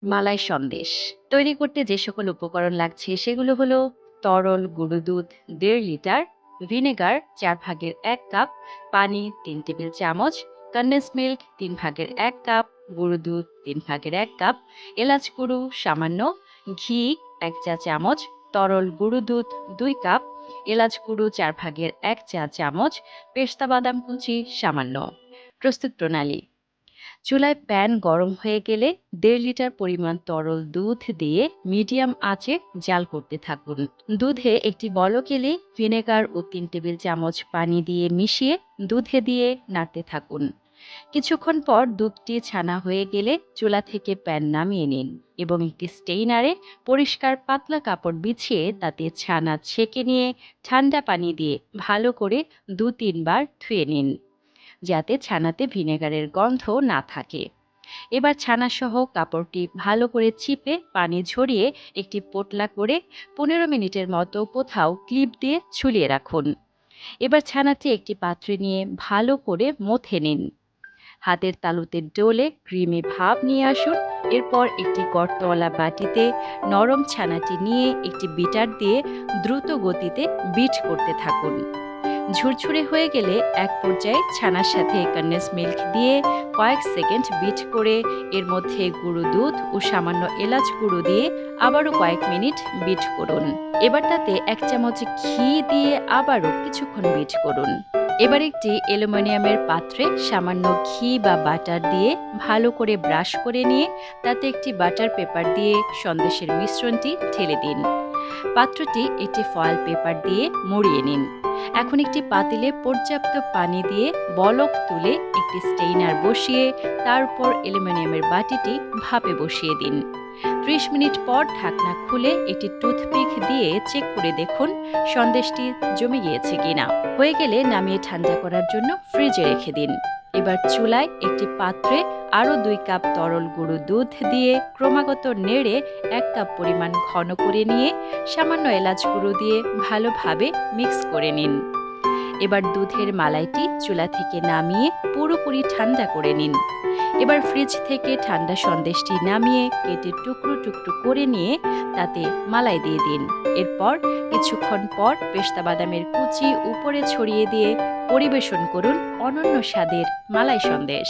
মালাই সন্দেশ তৈরি করতে যে সকল উপকরণ লাগছে সেগুলো হলো: তরল গুঁড়ো দুধ ১.৫ লিটার, ভিনেগার ১/৪ কাপ, পানি ৩ টেবিল চামচ, কনডেন্স মিল্ক ৩/১ কাপ, গুঁড়ো দুধ ৩/১ কাপ, এলাচ গুঁড়ো সামান্য, ঘি ১ চা চামচ, তরল গুঁড়ো দুধ ২ কাপ, এলাচ গুঁড়ো ৪/১ চা চামচ, পেস্তা বাদাম কুচি সামান্য। প্রস্তুত প্রণালী: চুলায় প্যান গরম হয়ে গেলে ১.৫ লিটার পরিমাণ তরল দুধ দিয়ে মিডিয়াম আঁচে জাল করতে থাকুন। দুধে একটি বলক এলে ভিনেগার ও ৩ টেবিল চামচ পানি দিয়ে মিশিয়ে দুধে দিয়ে নাড়তে থাকুন। কিছুক্ষণ পর দুধটি ছানা হয়ে গেলে চুলা থেকে প্যান নামিয়ে নিন এবং একটি স্টেইনারে পরিষ্কার পাতলা কাপড় বিছিয়ে তাতে ছানা ছেঁকে নিয়ে ঠান্ডা পানি দিয়ে ভালো করে ২-৩ বার ধুয়ে নিন, যাতে ছানাতে ভিনেগারের গন্ধ না থাকে। এবার ছানাসহ কাপড়টি ভালো করে চিপে পানি ঝরিয়ে একটি পোটলা করে ১৫ মিনিটের মতো কোথাও ক্লিপ দিয়ে ঝুলিয়ে রাখুন। এবার ছানাটি একটি পাত্রে নিয়ে ভালো করে মথে নিন। হাতের তালুতে ডলে ক্রিমি ভাব নিয়ে আসুন। এরপর একটি গর্তওয়ালা বাটিতে নরম ছানাটি নিয়ে একটি বিটার দিয়ে দ্রুত গতিতে বিট করতে থাকুন। ঝুরঝুরে হয়ে গেলে এক পর্যায়ে ছানার সাথে কনডেন্স মিল্ক দিয়ে কয়েক সেকেন্ড বিট করে এর মধ্যে গুঁড়ো দুধ ও সামান্য এলাচ গুঁড়ো দিয়ে আবারও কয়েক মিনিট বিট করুন। এবার তাতে ১ চামচ ঘি দিয়ে আবারও কিছুক্ষণ বিট করুন। এবার একটি অ্যালুমিনিয়ামের পাত্রে সামান্য ঘি বা বাটার দিয়ে ভালো করে ব্রাশ করে নিয়ে তাতে একটি বাটার পেপার দিয়ে সন্দেশের মিশ্রণটি ঢেলে দিন। পাত্রটি একটি ফয়েল পেপার দিয়ে মুড়িয়ে নিন। এখন একটি পাতিলে পর্যাপ্ত পানি দিয়ে বলক তুলে একটি স্টেইনার বসিয়ে তার উপর অ্যালুমিনিয়ামের বাটিটি ভাপে বসিয়ে দিন। ৩০ মিনিট পর ঢাকনা খুলে একটি টুথপিক দিয়ে চেক করে দেখুন সন্দেশটি জমে গিয়েছে কিনা। হয়ে গেলে নামিয়ে ঠান্ডা করার জন্য ফ্রিজে রেখে দিন। এবার চুলায় একটি পাত্রে আরও ২ কাপ তরল গুঁড়ো দুধ দিয়ে ক্রমাগত নেড়ে ১ কাপ পরিমাণ ঘন করে নিয়ে সামান্য এলাচ গুঁড়ো দিয়ে ভালোভাবে মিক্স করে নিন। এবার দুধের মালাইটি চুলা থেকে নামিয়ে পুরোপুরি ঠান্ডা করে নিন। এবার ফ্রিজ থেকে ঠান্ডা সন্দেশটি নামিয়ে কেটে টুকরো টুকরো করে নিয়ে তাতে মালাই দিয়ে দিন। এরপর কিছুক্ষণ পর পেস্তা বাদামের কুচি উপরে ছড়িয়ে দিয়ে পরিবেশন করুন অনন্য স্বাদের মালাই সন্দেশ।